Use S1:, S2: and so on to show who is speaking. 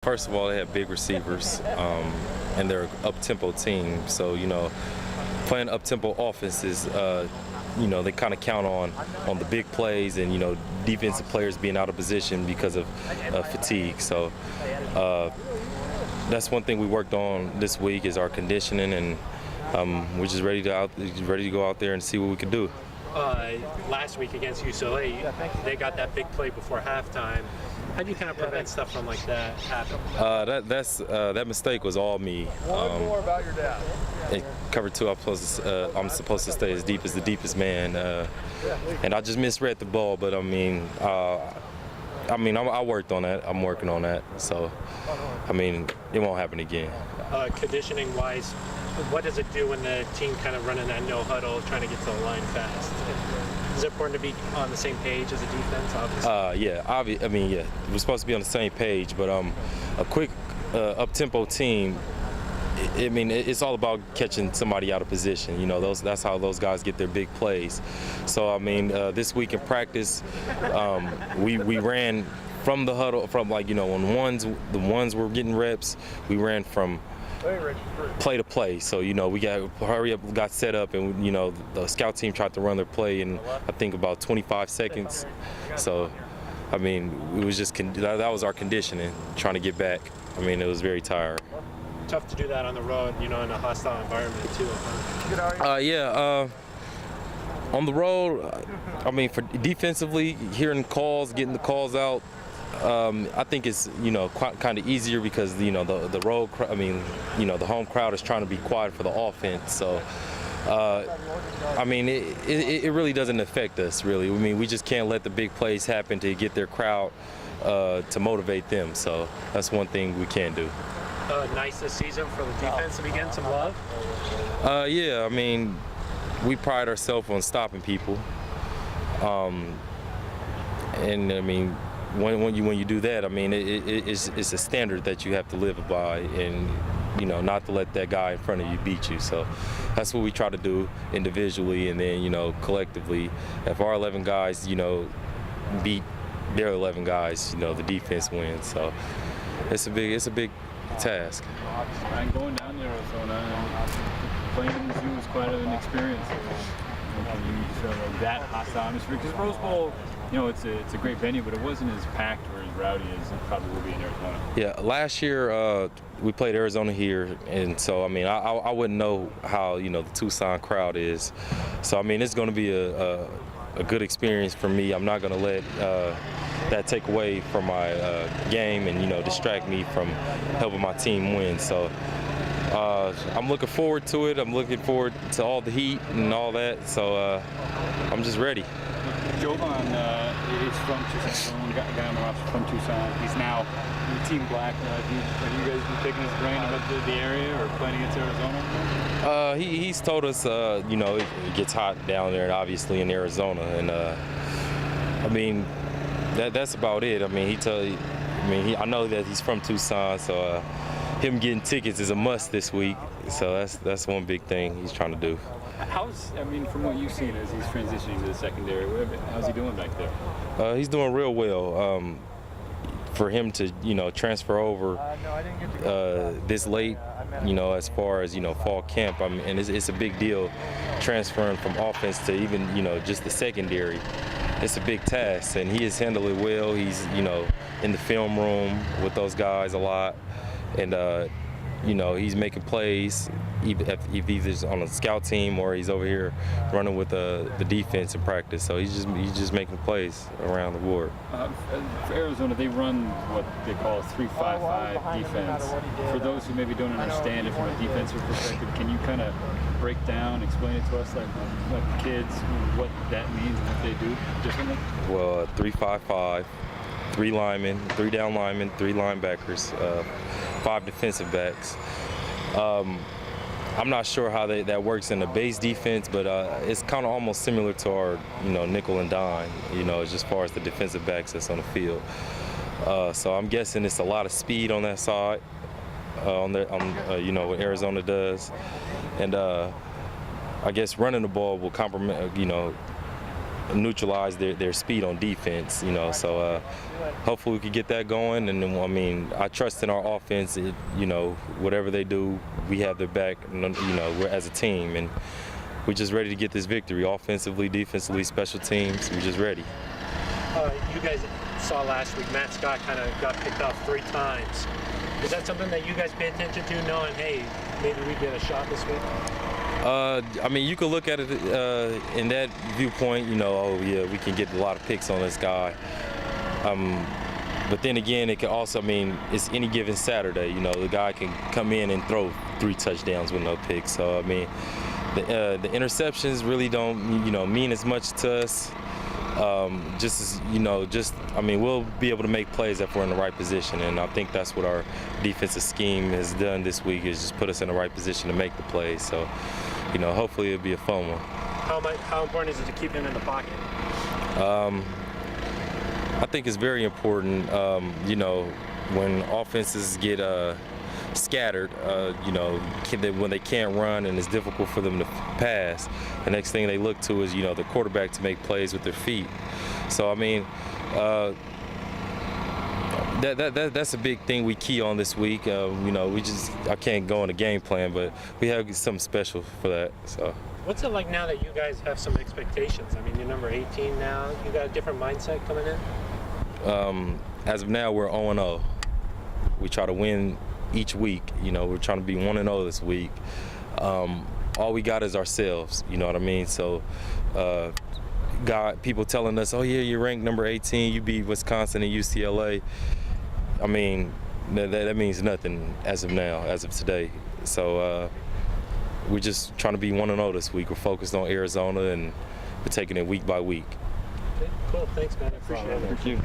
S1: first of all, they have big receivers, and they're an up-tempo team. So, playing up-tempo offense is, they kind of count on the big plays and, defensive players being out of position because of fatigue. So that's one thing we worked on this week is our conditioning, and we're just ready to go out there and see what we can do.
S2: Last week against UCLA, they got that big play before halftime. How do you kind of prevent stuff from like that happening?
S1: That mistake was all me. In cover two, I'm supposed to stay as deep as the deepest man, and I just misread the ball. But I worked on that. I'm working on that. So, it won't happen again.
S2: Conditioning-wise, what does it do when the team kind of running that no huddle, trying to get to the line fast? Is it important to be on the same page as a defense, obviously?
S1: Yeah. We're supposed to be on the same page, but a quick up-tempo team, it's all about catching somebody out of position. That's how those guys get their big plays. So, this week in practice, we ran from the huddle, from when the ones were getting reps, we ran from play to play. So, we got set up, and, the scout team tried to run their play in, I think, about 25 seconds. So, it was just, that was our conditioning, trying to get back. It was very tiring.
S2: Tough to do that on the road, in a hostile environment, too.
S1: On the road, for defensively, hearing calls, getting the calls out, I think it's kind of easier because the road, the home crowd is trying to be quiet for the offense. So, it really doesn't affect us really. We just can't let the big plays happen to get their crowd to motivate them. So that's one thing we can do.
S2: Nice this season for the defense to be getting some love.
S1: We pride ourselves on stopping people, when you do that, it's a standard that you have to live by, and not to let that guy in front of you beat you. So that's what we try to do individually, and then collectively, if our 11 guys beat their 11 guys, the defense wins. So it's a big task.
S3: And going down to Arizona and playing in the zoo was quite an experience. You feel like that hostile atmosphere, because Rose Bowl, it's a great venue, but it wasn't as packed or as rowdy as it probably will be in Arizona.
S1: Yeah, last year we played Arizona here, and so I wouldn't know how the Tucson crowd is. So it's going to be a good experience for me. I'm not going to let that take away from my game and distract me from helping my team win. So I'm looking forward to it. I'm looking forward to all the heat and all that. So I'm just ready.
S3: Jovan is from Tucson, guy on the roster from Tucson. He's now in Team Black. Have you guys been picking his brain about the area or playing against Arizona?
S1: He's told us, it gets hot down there, obviously in Arizona, and that's about it. I know that he's from Tucson, so him getting tickets is a must this week. So that's one big thing he's trying to do.
S3: From what you've seen as he's transitioning to the secondary, how's he doing back there?
S1: He's doing real well. For him to, transfer over this late, as far as, fall camp, and it's a big deal transferring from offense to even, just the secondary. It's a big task, and he has handled it well. He's, in the film room with those guys a lot, and, he's making plays, if he's on a scout team or he's over here running with the defense in practice. So he's just making plays around the board.
S3: For Arizona, they run what they call a 3-5-5 defense. For those who maybe don't understand it from a defensive perspective, can you kind of break down, explain it to us like kids, what that means and what they do differently?
S1: Well, 3-5-5. 3 linemen, 3 down linemen, 3 linebackers, 5 defensive backs. I'm not sure how that works in the base defense, but it's kind of almost similar to our, nickel and dime, as far as the defensive backs that's on the field. So I'm guessing it's a lot of speed on that side, what Arizona does, and I guess running the ball will complement, neutralize their speed on defense. You know, so hopefully we can get that going. And then, I mean, I trust in our offense. You know, whatever they do, we have their back. You know, we're as a team, and we're just ready to get this victory. Offensively, defensively, special teams, we're just ready.
S2: You guys saw last week Matt Scott kind of got picked off 3 times. Is that something that you guys pay attention to, knowing, hey, maybe we get a shot this week?
S1: I mean, you could look at it in that viewpoint, you know, oh yeah, we can get a lot of picks on this guy. But then again, it can also, I mean, it's any given Saturday, you know, the guy can come in and throw 3 touchdowns with no picks. So, I mean, the interceptions really don't, you know, mean as much to us. I mean, we'll be able to make plays if we're in the right position, and I think that's what our defensive scheme has done this week, is just put us in the right position to make the plays. So, you know, hopefully it'll be a fun one.
S2: How important is it to keep him in the pocket?
S1: I think it's very important, you know, when offenses get scattered, you know, when they can't run and it's difficult for them to pass, the next thing they look to is, you know, the quarterback to make plays with their feet. So, I mean, that's a big thing we key on this week. You know, I can't go on a game plan, but we have something special for that. So.
S2: What's it like now that you guys have some expectations? I mean, you're number 18 now. You got a different mindset coming in?
S1: As of now, we're 0-0. We try to win each week. You know, we're trying to be 1-0 this week. All we got is ourselves, you know what I mean? So people telling us, oh yeah, you're ranked number 18, you beat Wisconsin and UCLA. I mean, that means nothing as of now, as of today. So we're just trying to be 1-0 this week. We're focused on Arizona, and we're taking it week by week.
S2: Okay, cool, thanks man, I appreciate it.
S3: Thank you.